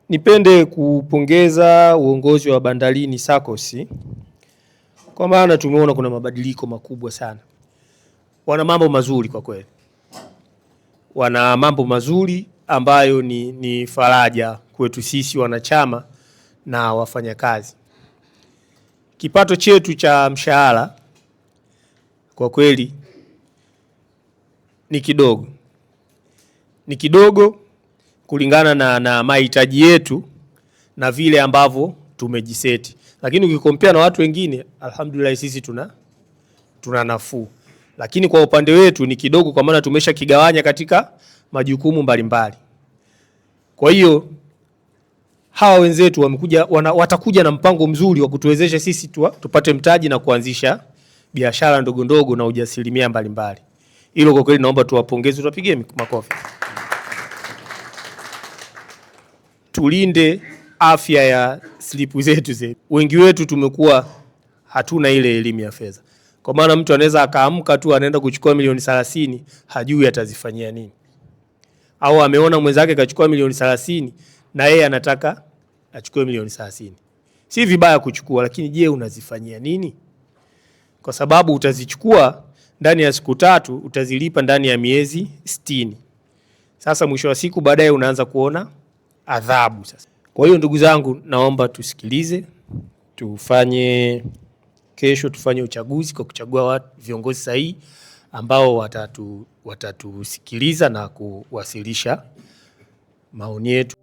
Nipende kupongeza uongozi wa Bandarini SACCOS kwa maana tumeona kuna mabadiliko makubwa sana. Wana mambo mazuri kwa kweli. Wana mambo mazuri ambayo ni faraja kwetu sisi wanachama na wafanyakazi. Kipato chetu cha mshahara kwa kweli ni kidogo. Ni kidogo kulingana na mahitaji yetu na vile ambavyo tumejiseti. Lakini ukikompea na watu wengine, alhamdulillah sisi tuna nafuu. Lakini kwa upande wetu ni kidogo kwa maana tumesha kigawanya katika majukumu mbalimbali. Kwa hiyo hawa wenzetu watakuja na mpango mzuri wa kutuwezesha sisi tupate mtaji na kuanzisha biashara ndogo ndogo na ujasiriamali mbalimbali. Hilo kwa kweli naomba tuwapongeze, tuwapigie makofi. Tulinde afya ya slipu zetu. Wengi wetu tumekuwa hatuna ile elimu ya fedha. Kwa maana mtu anaweza akaamka tu anaenda kuchukua milioni 30 hajui atazifanyia nini. Au ameona mwenzake kachukua milioni 30 na yeye anataka achukue milioni 30. Si vibaya kuchukua, lakini je, unazifanyia nini? Kwa sababu utazichukua ndani ya siku 3, utazilipa ndani ya miezi 60. Sasa mwisho wa siku baadaye unaanza kuona adhabu sasa. Kwa hiyo ndugu zangu, naomba tusikilize, kesho tufanye uchaguzi kwa kuchagua viongozi sahihi ambao watatusikiliza na kuwasilisha maoni yetu.